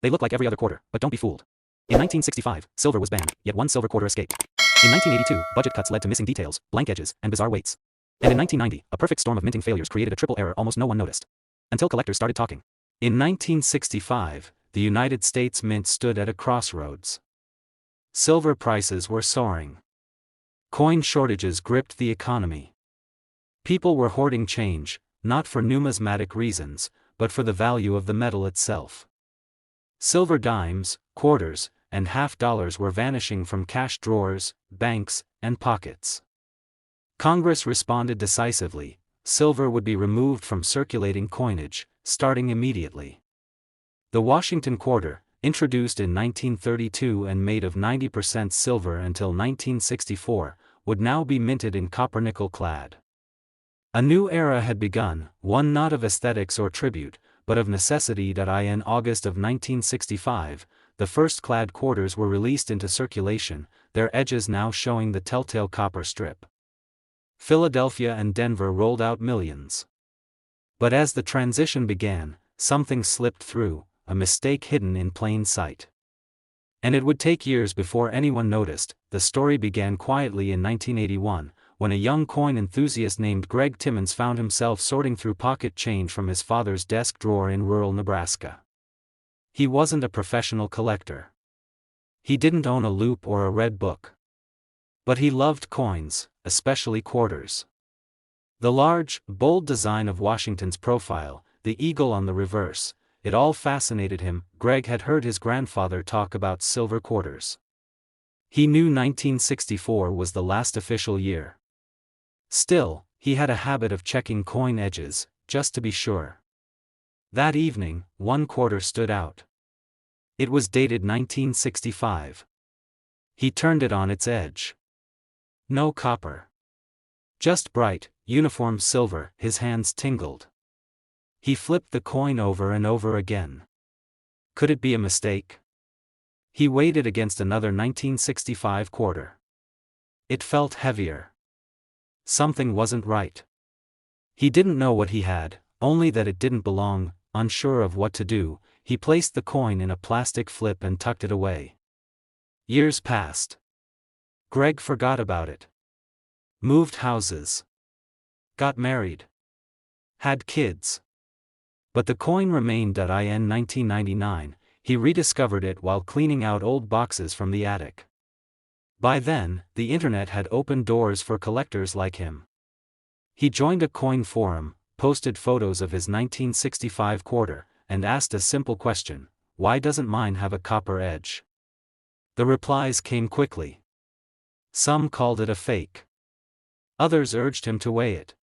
They look like every other quarter, but don't be fooled. In 1965, silver was banned, yet one silver quarter escaped. In 1982, budget cuts led to missing details, blank edges, and bizarre weights. And in 1990, a perfect storm of minting failures created a triple error almost no one noticed. Until collectors started talking. In 1965, the United States Mint stood at a crossroads. Silver prices were soaring. Coin shortages gripped the economy. People were hoarding change, not for numismatic reasons, but for the value of the metal itself. Silver dimes, quarters, and half-dollars were vanishing from cash drawers, banks, and pockets. Congress responded decisively. Silver would be removed from circulating coinage, starting immediately. The Washington quarter, introduced in 1932 and made of 90% silver until 1964, would now be minted in copper-nickel clad. A new era had begun, one not of aesthetics or tribute, but of necessity. In August of 1965, the first clad quarters were released into circulation, their edges now showing the telltale copper strip. Philadelphia and Denver rolled out millions. But as the transition began, something slipped through, a mistake hidden in plain sight. And it would take years before anyone noticed. The story began quietly in 1981, when a young coin enthusiast named Greg Timmons found himself sorting through pocket change from his father's desk drawer in rural Nebraska. He wasn't a professional collector. He didn't own a loop or a red book. But he loved coins, especially quarters. The large, bold design of Washington's profile, the eagle on the reverse, it all fascinated him. Greg had heard his grandfather talk about silver quarters. He knew 1964 was the last official year. Still, he had a habit of checking coin edges, just to be sure. That evening, one quarter stood out. It was dated 1965. He turned it on its edge. No copper. Just bright, uniform silver. His hands tingled. He flipped the coin over and over again. Could it be a mistake? He weighed it against another 1965 quarter. It felt heavier. Something wasn't right. He didn't know what he had, only that it didn't belong. Unsure of what to do, he placed the coin in a plastic flip and tucked it away. Years passed. Greg forgot about it. Moved houses. Got married. Had kids. But the coin remained. In 1999, he rediscovered it while cleaning out old boxes from the attic. By then, the internet had opened doors for collectors like him. He joined a coin forum, posted photos of his 1965 quarter, and asked a simple question: why doesn't mine have a copper edge? The replies came quickly. Some called it a fake. Others urged him to weigh it.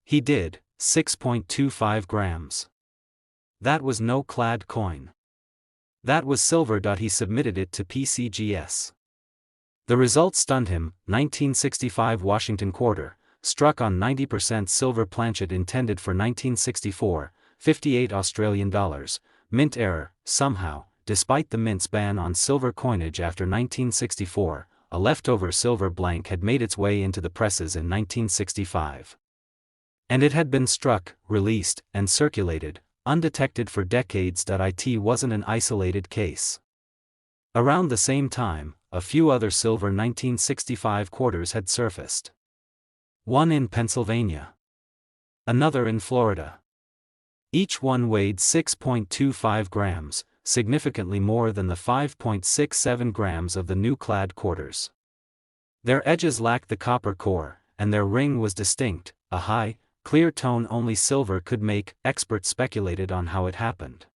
He did, 6.25 grams. That was no clad coin. That was silver. He submitted it to PCGS. The results stunned him. 1965 Washington quarter, struck on 90% silver planchet intended for 1964, 58 Australian dollars, mint error. Somehow, despite the mint's ban on silver coinage after 1964, a leftover silver blank had made its way into the presses in 1965. And it had been struck, released, and circulated, undetected for decades. It wasn't an isolated case. Around the same time, a few other silver 1965 quarters had surfaced. One in Pennsylvania. Another in Florida. Each one weighed 6.25 grams, significantly more than the 5.67 grams of the new clad quarters. Their edges lacked the copper core, and their ring was distinct, a high, clear tone only silver could make. Experts speculated on how it happened.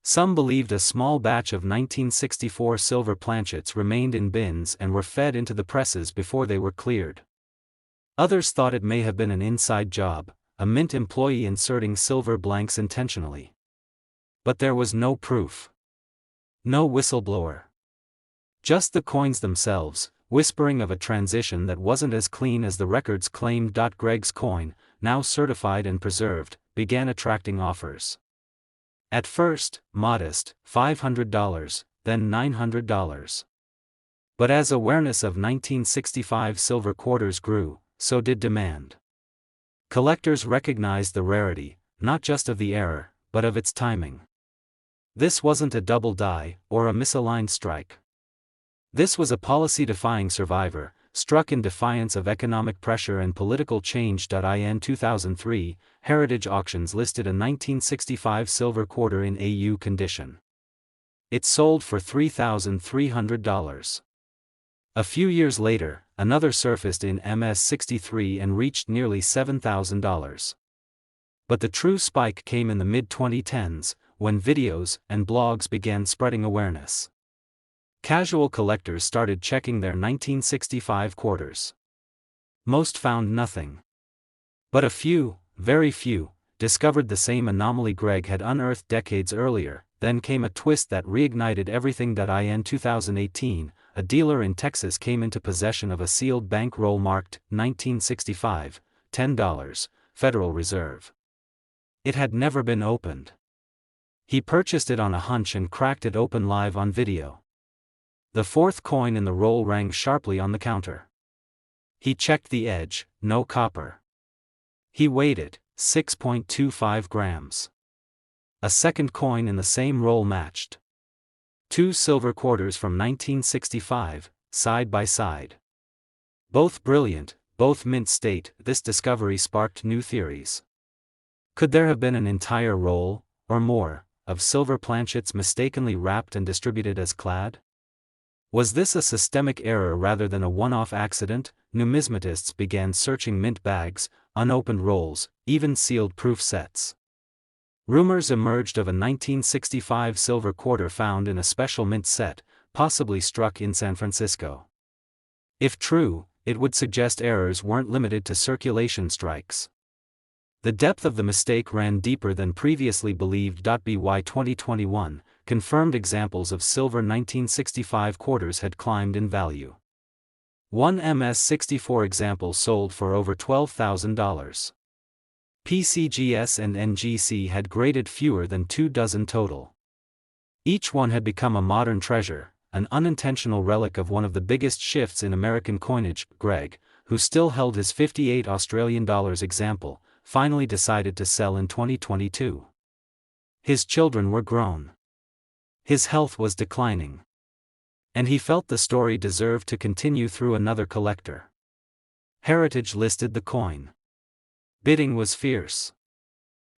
Some believed a small batch of 1964 silver planchets remained in bins and were fed into the presses before they were cleared. Others thought it may have been an inside job, a mint employee inserting silver blanks intentionally. But there was no proof. No whistleblower. Just the coins themselves, whispering of a transition that wasn't as clean as the records claimed. Greg's coin, now certified and preserved, began attracting offers. At first, modest, $500, then $900. But as awareness of 1965 silver quarters grew, so did demand. Collectors recognized the rarity, not just of the error, but of its timing. This wasn't a double die, or a misaligned strike. This was a policy-defying survivor, struck in defiance of economic pressure and political change. In 2003, Heritage Auctions listed a 1965 silver quarter in AU condition. It sold for $3,300. A few years later, another surfaced in MS-63 and reached nearly $7,000. But the true spike came in the mid-2010s, when videos and blogs began spreading awareness. Casual collectors started checking their 1965 quarters. Most found nothing. But a few, very few, discovered the same anomaly Greg had unearthed decades earlier. Then came a twist that reignited everything. In 2018, a dealer in Texas came into possession of a sealed bankroll marked 1965, $10, Federal Reserve. It had never been opened. He purchased it on a hunch and cracked it open live on video. The fourth coin in the roll rang sharply on the counter. He checked the edge, no copper. He weighed it, 6.25 grams. A second coin in the same roll matched. 2 silver quarters from 1965, side by side. Both brilliant, both mint state. This discovery sparked new theories. Could there have been an entire roll, or more, of silver planchets mistakenly wrapped and distributed as clad? Was this a systemic error rather than a one-off accident? Numismatists began searching mint bags, unopened rolls, even sealed proof sets. Rumors emerged of a 1965 silver quarter found in a special mint set, possibly struck in San Francisco. If true, it would suggest errors weren't limited to circulation strikes. The depth of the mistake ran deeper than previously believed. By 2021, confirmed examples of silver 1965 quarters had climbed in value. One MS-64 example sold for over $12,000. PCGS and NGC had graded fewer than 24 total. Each one had become a modern treasure, an unintentional relic of one of the biggest shifts in American coinage. Greg, who still held his $58 Australian example, finally decided to sell in 2022. His children were grown. His health was declining. And he felt the story deserved to continue through another collector. Heritage listed the coin. Bidding was fierce.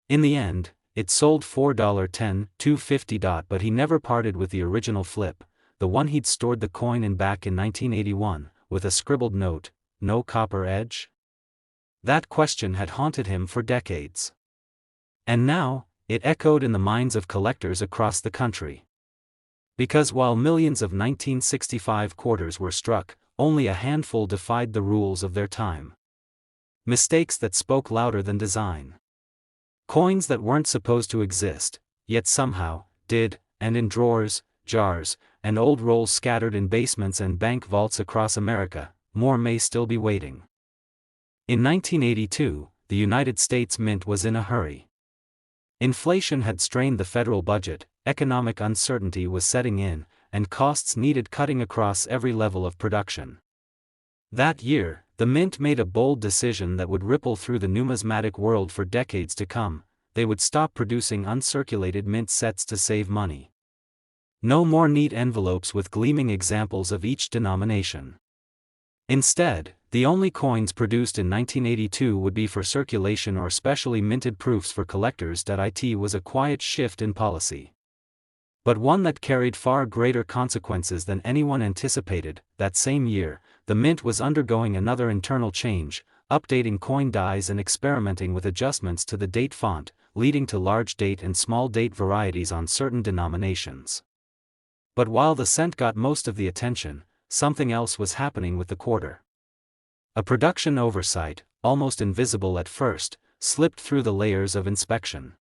In the end, it sold $4.10, $2.50. But he never parted with the original flip, the one he'd stored the coin in back in 1981, with a scribbled note, "No copper edge?" That question had haunted him for decades. And now, it echoed in the minds of collectors across the country. Because while millions of 1965 quarters were struck, only a handful defied the rules of their time. Mistakes that spoke louder than design. Coins that weren't supposed to exist, yet somehow did, and in drawers, jars, and old rolls scattered in basements and bank vaults across America, more may still be waiting. In 1982, the United States Mint was in a hurry. Inflation had strained the federal budget, economic uncertainty was setting in, and costs needed cutting across every level of production. That year, the Mint made a bold decision that would ripple through the numismatic world for decades to come. They would stop producing uncirculated mint sets to save money. No more neat envelopes with gleaming examples of each denomination. Instead, the only coins produced in 1982 would be for circulation or specially minted proofs for collectors. It was a quiet shift in policy, but one that carried far greater consequences than anyone anticipated. That same year, the Mint was undergoing another internal change, updating coin dies and experimenting with adjustments to the date font, leading to large date and small date varieties on certain denominations. But while the cent got most of the attention, something else was happening with the quarter. A production oversight, almost invisible at first, slipped through the layers of inspection.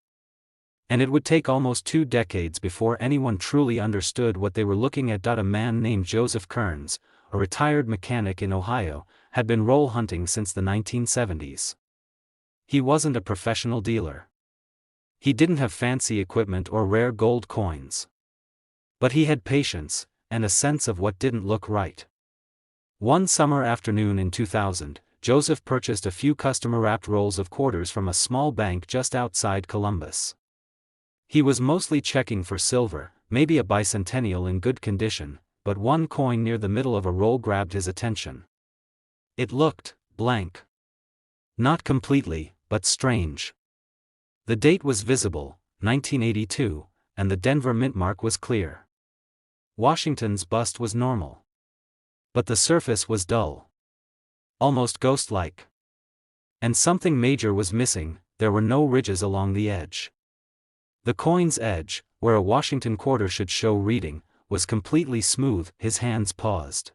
And it would take almost 2 decades before anyone truly understood what they were looking at. A man named Joseph Kearns, a retired mechanic in Ohio, had been roll hunting since the 1970s. He wasn't a professional dealer. He didn't have fancy equipment or rare gold coins. But he had patience, and a sense of what didn't look right. One summer afternoon in 2000, Joseph purchased a few customer-wrapped rolls of quarters from a small bank just outside Columbus. He was mostly checking for silver, maybe a bicentennial in good condition, but one coin near the middle of a roll grabbed his attention. It looked blank. Not completely, but strange. The date was visible, 1982, and the Denver mint mark was clear. Washington's bust was normal. But the surface was dull. Almost ghost-like. And something major was missing, there were no ridges along the edge. The coin's edge, where a Washington quarter should show reading, was completely smooth. His hands paused.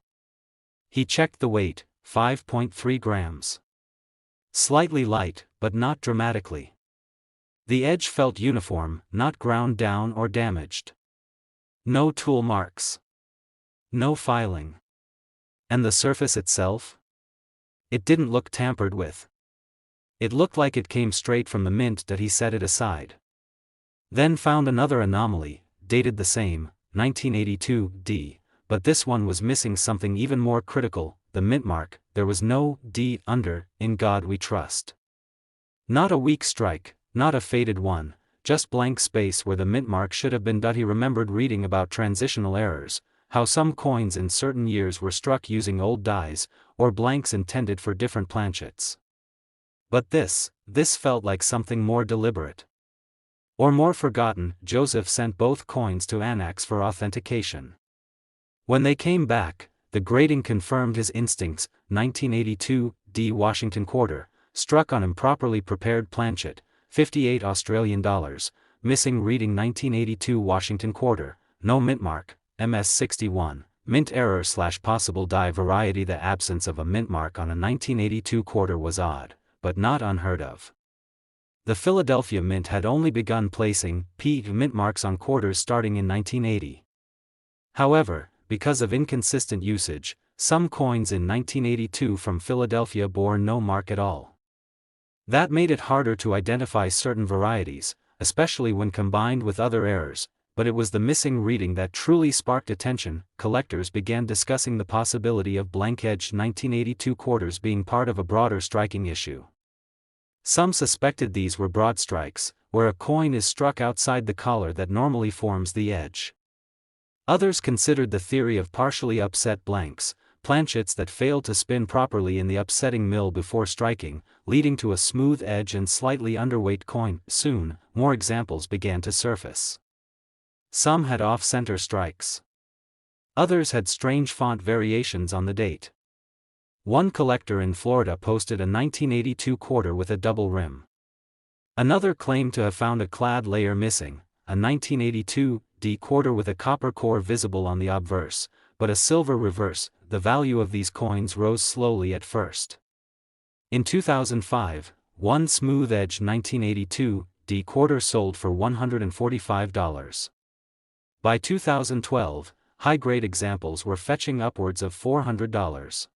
He checked the weight, 5.3 grams. Slightly light, but not dramatically. The edge felt uniform, not ground down or damaged. No tool marks. No filing. And the surface itself? It didn't look tampered with. It looked like it came straight from the mint. That he set it aside. Then found another anomaly, dated the same, 1982 D, but this one was missing something even more critical, the mint mark. There was no D under, "In God We Trust." Not a weak strike, not a faded one, just blank space where the mint mark should have been. He remembered reading about transitional errors, how some coins in certain years were struck using old dies, or blanks intended for different planchets. But this felt like something more deliberate. Or more forgotten. Joseph sent both coins to Annex for authentication. When they came back, the grading confirmed his instincts. 1982 D Washington quarter, struck on improperly prepared planchet, 58 Australian dollars, missing reading. 1982 Washington quarter, no mint mark, MS61, mint error / possible die variety. The absence of a mint mark on a 1982 quarter was odd, but not unheard of. The Philadelphia Mint had only begun placing mint marks on quarters starting in 1980. However, because of inconsistent usage, some coins in 1982 from Philadelphia bore no mark at all. That made it harder to identify certain varieties, especially when combined with other errors, but it was the missing reading that truly sparked attention. Collectors began discussing the possibility of blank-edged 1982 quarters being part of a broader striking issue. Some suspected these were broad strikes, where a coin is struck outside the collar that normally forms the edge. Others considered the theory of partially upset blanks, planchets that failed to spin properly in the upsetting mill before striking, leading to a smooth edge and slightly underweight coin. Soon, more examples began to surface. Some had off-center strikes. Others had strange font variations on the date. One collector in Florida posted a 1982 quarter with a double rim. Another claimed to have found a clad layer missing, a 1982 D quarter with a copper core visible on the obverse, but a silver reverse. The value of these coins rose slowly at first. In 2005, one smooth-edged 1982 D quarter sold for $145. By 2012, high-grade examples were fetching upwards of $400.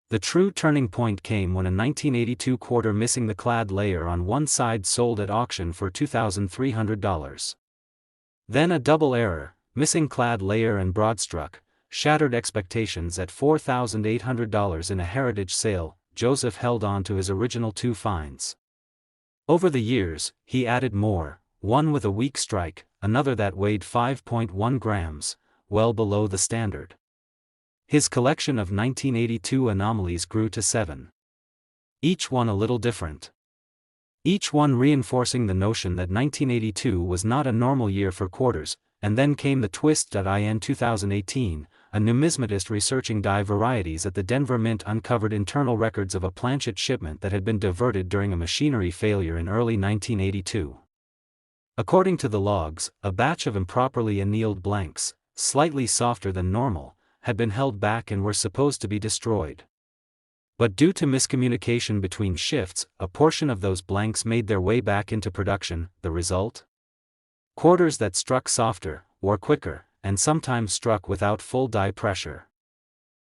The true turning point came when a 1982 quarter missing the clad layer on one side sold at auction for $2,300. Then a double error, missing clad layer and broadstruck, shattered expectations at $4,800 in a heritage sale. Joseph held on to his original two finds. Over the years, he added more, one with a weak strike, another that weighed 5.1 grams, well below the standard. His collection of 1982 anomalies grew to 7. Each one a little different. Each one reinforcing the notion that 1982 was not a normal year for quarters. And then came the twist. In 2018, a numismatist researching die varieties at the Denver Mint uncovered internal records of a planchet shipment that had been diverted during a machinery failure in early 1982. According to the logs, a batch of improperly annealed blanks, slightly softer than normal, had been held back and were supposed to be destroyed. But due to miscommunication between shifts, a portion of those blanks made their way back into production. The result? Quarters that struck softer, wore quicker, and sometimes struck without full die pressure.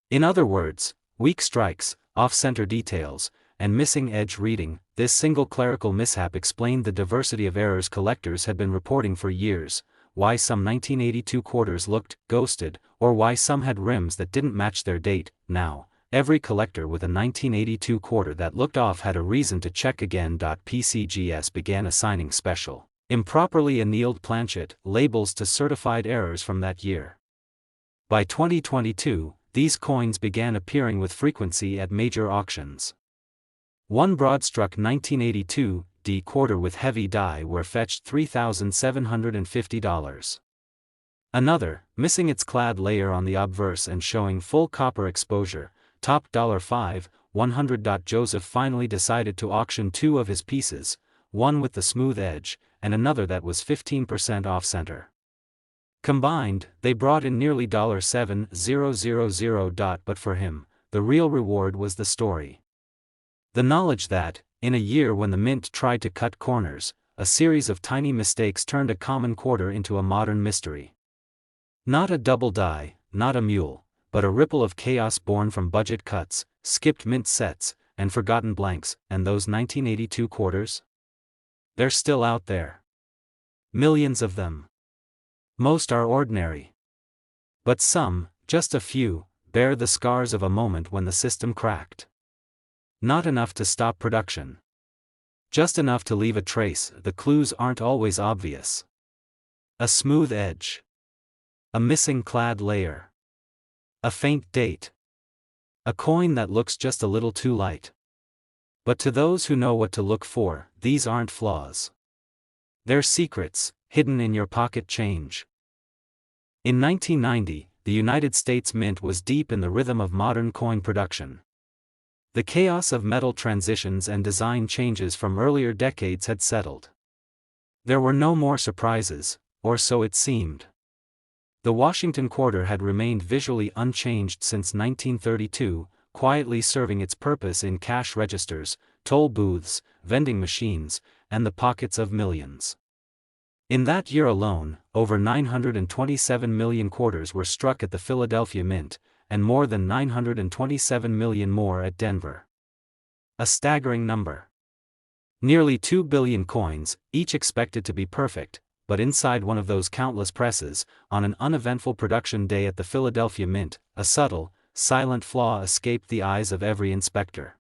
In other words, weak strikes, off-center details, and missing edge reading. This single clerical mishap explained the diversity of errors collectors had been reporting for years, why some 1982 quarters looked ghosted, or why some had rims that didn't match their date. Now, every collector with a 1982 quarter that looked off had a reason to check again. PCGS began assigning special Improperly annealed planchet labels to certified errors from that year. By 2022, these coins began appearing with frequency at major auctions. One broad-struck 1982 D quarter with heavy die were fetched $3,750. Another, missing its clad layer on the obverse and showing full copper exposure, topped $5, 100. Joseph finally decided to auction two of his pieces, one with the smooth edge, and another that was 15% off-center. Combined, they brought in nearly $7,000. But for him, the real reward was the story. The knowledge that, in a year when the mint tried to cut corners, a series of tiny mistakes turned a common quarter into a modern mystery. Not a double die, not a mule, but a ripple of chaos born from budget cuts, skipped mint sets, and forgotten blanks. And those 1982 quarters? They're still out there. Millions of them. Most are ordinary. But some, just a few, bear the scars of a moment when the system cracked. Not enough to stop production. Just enough to leave a trace. The clues aren't always obvious. A smooth edge. A missing clad layer. A faint date. A coin that looks just a little too light. But to those who know what to look for, these aren't flaws. They're secrets, hidden in your pocket change. In 1990, the United States Mint was deep in the rhythm of modern coin production. The chaos of metal transitions and design changes from earlier decades had settled. There were no more surprises, or so it seemed. The Washington quarter had remained visually unchanged since 1932, quietly serving its purpose in cash registers, toll booths, vending machines, and the pockets of millions. In that year alone, over 927 million quarters were struck at the Philadelphia Mint, and more than 927 million more at Denver. A staggering number. Nearly 2 billion coins, each expected to be perfect, but inside one of those countless presses, on an uneventful production day at the Philadelphia Mint, a subtle, silent flaw escaped the eyes of every inspector.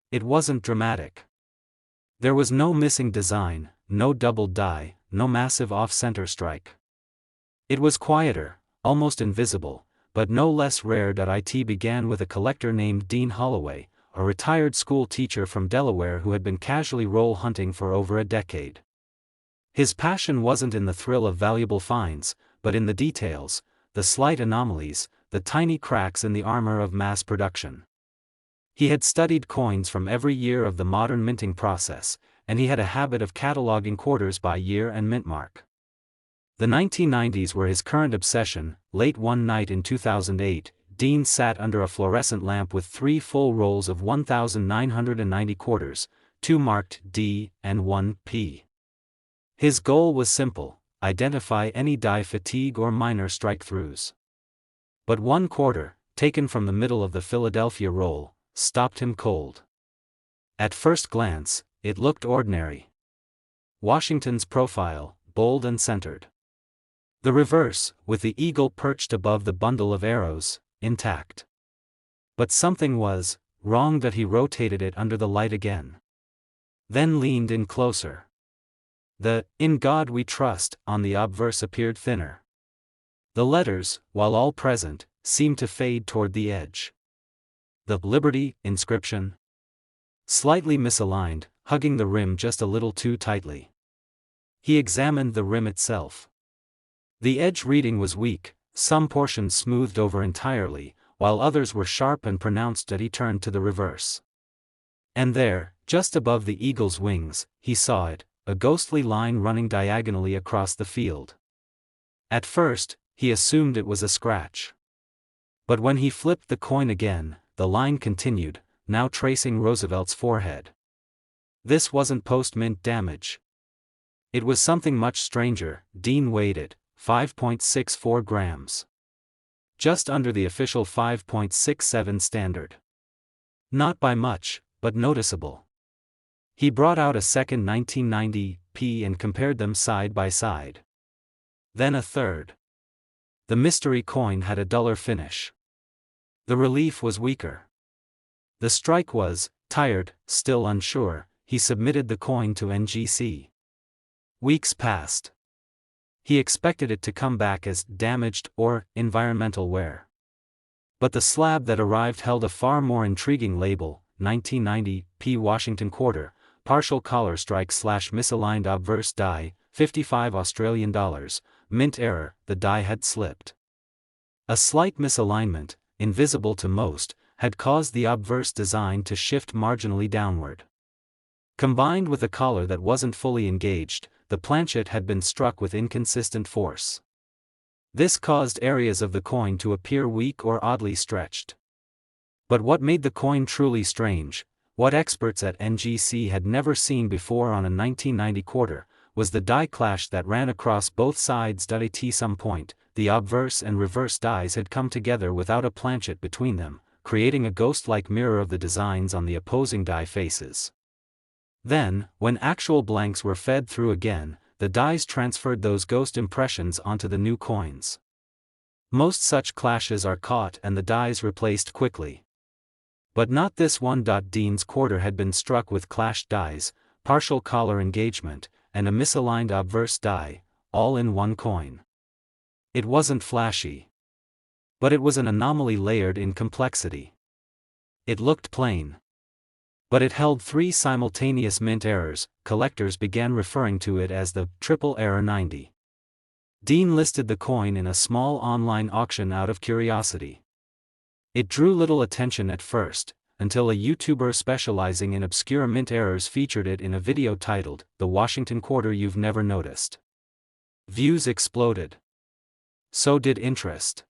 It wasn't dramatic. There was no missing design, no double die, no massive off-center strike. It was quieter, almost invisible, but no less rare. It began with a collector named Dean Holloway, a retired school teacher from Delaware who had been casually roll hunting for over a decade. His passion wasn't in the thrill of valuable finds, but in the details, the slight anomalies, the tiny cracks in the armor of mass production. He had studied coins from every year of the modern minting process, and he had a habit of cataloging quarters by year and mint mark. The 1990s were his current obsession. Late one night in 2008, Dean sat under a fluorescent lamp with 3 full rolls of 1,990 quarters, 2 marked D and 1 P. His goal was simple: identify any die fatigue or minor strike-throughs. But one quarter, taken from the middle of the Philadelphia roll, stopped him cold. At first glance, it looked ordinary. Washington's profile, bold and centered. The reverse, with the eagle perched above the bundle of arrows, intact. But something was wrong. He rotated it under the light again. Then leaned in closer. The "In God We Trust" on the obverse appeared thinner. The letters, while all present, seemed to fade toward the edge. The "Liberty" inscription, slightly misaligned, hugging the rim just a little too tightly. He examined the rim itself. The edge reading was weak, some portions smoothed over entirely, while others were sharp and pronounced. He turned to the reverse. And there, just above the eagle's wings, he saw it, a ghostly line running diagonally across the field. At first, he assumed it was a scratch. But when he flipped the coin again, the line continued, now tracing Roosevelt's forehead. This wasn't post-mint damage. It was something much stranger. Dean weighed it, 5.64 grams. Just under the official 5.67 standard. Not by much, but noticeable. He brought out a second 1990 P and compared them side by side. Then a third. The mystery coin had a duller finish. The relief was weaker. The strike was tired. Still unsure, he submitted the coin to NGC. Weeks passed. He expected it to come back as damaged or environmental wear. But the slab that arrived held a far more intriguing label: 1990 P Washington quarter, partial collar strike / misaligned obverse die, 55 Australian dollars, mint error. The die had slipped. A slight misalignment, invisible to most, had caused the obverse design to shift marginally downward. Combined with a collar that wasn't fully engaged, the planchet had been struck with inconsistent force. This caused areas of the coin to appear weak or oddly stretched. But what made the coin truly strange, what experts at NGC had never seen before on a 1990 quarter, was the die clash that ran across both sides. At some point, the obverse and reverse dies had come together without a planchet between them, creating a ghost-like mirror of the designs on the opposing die faces. Then, when actual blanks were fed through again, the dies transferred those ghost impressions onto the new coins. Most such clashes are caught and the dies replaced quickly. But not this one. Dean's quarter had been struck with clashed dies, partial collar engagement, and a misaligned obverse die, all in one coin. It wasn't flashy. But it was an anomaly layered in complexity. It looked plain. But it held three simultaneous mint errors. Collectors began referring to it as the triple error 90. Dean listed the coin in a small online auction out of curiosity. It drew little attention at first, until a YouTuber specializing in obscure mint errors featured it in a video titled, "The Washington Quarter You've Never Noticed." Views exploded. So did interest.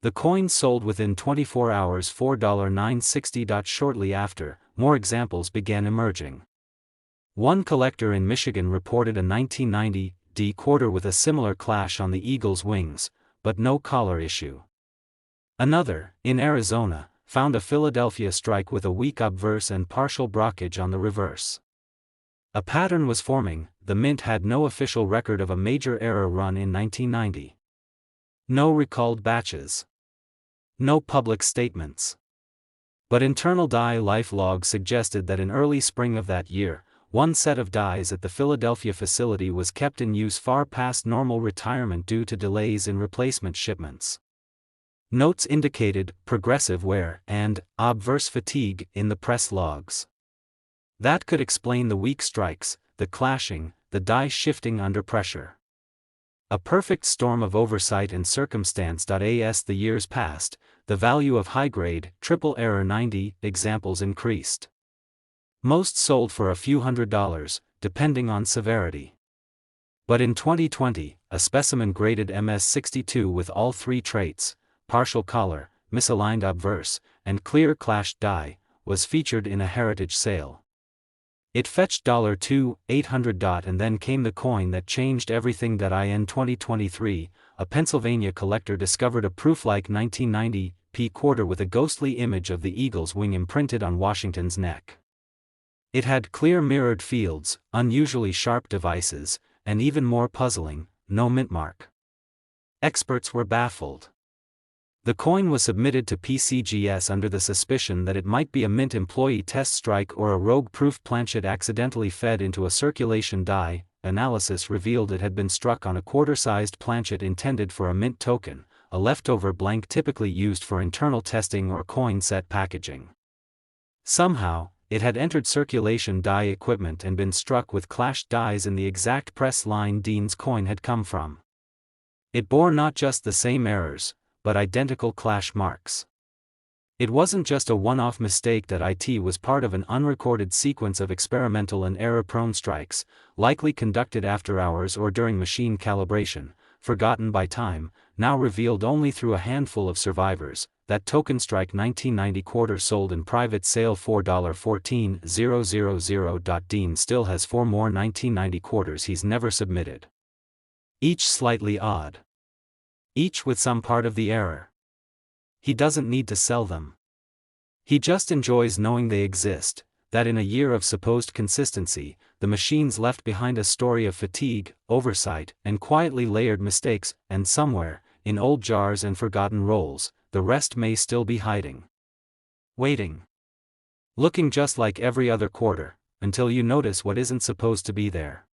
The coin sold within 24 hours for $960. Shortly after, more examples began emerging. One collector in Michigan reported a 1990 D quarter with a similar clash on the eagle's wings, but no collar issue. Another, in Arizona, found a Philadelphia strike with a weak obverse and partial blockage on the reverse. A pattern was forming. The mint had no official record of a major error run in 1990. No recalled batches. No public statements. But internal die life logs suggested that in early spring of that year, one set of dies at the Philadelphia facility was kept in use far past normal retirement due to delays in replacement shipments. Notes indicated progressive wear and obverse fatigue in the press logs. That could explain the weak strikes, the clashing, the die shifting under pressure. A perfect storm of oversight and circumstance. As the years passed, the value of high-grade, triple error 90 examples increased. Most sold for a few $100s, depending on severity. But in 2020, a specimen graded MS62 with all three traits, partial collar, misaligned obverse, and clear clashed die, was featured in a heritage sale. It fetched $2,800. And then came the coin that changed everything. In 2023, a Pennsylvania collector discovered a proof-like 1990 P quarter with a ghostly image of the eagle's wing imprinted on Washington's neck. It had clear mirrored fields, unusually sharp devices, and even more puzzling, no mint mark. Experts were baffled. The coin was submitted to PCGS under the suspicion that it might be a mint employee test strike or a rogue-proof planchet accidentally fed into a circulation die. Analysis revealed it had been struck on a quarter-sized planchet intended for a mint token, a leftover blank typically used for internal testing or coin set packaging. Somehow, it had entered circulation die equipment and been struck with clashed dies in the exact press line Dean's coin had come from. It bore not just the same errors, but identical clash marks. It wasn't just a one-off mistake. It was part of an unrecorded sequence of experimental and error-prone strikes, likely conducted after hours or during machine calibration, forgotten by time, now revealed only through a handful of survivors. That token strike 1990 quarter sold in private sale for $14,000. Dean still has 4 more 1990 quarters he's never submitted. Each slightly odd. Each with some part of the error. He doesn't need to sell them. He just enjoys knowing they exist, that in a year of supposed consistency, the machines left behind a story of fatigue, oversight, and quietly layered mistakes, and somewhere, in old jars and forgotten rolls, the rest may still be hiding. Waiting. Looking just like every other quarter, until you notice what isn't supposed to be there.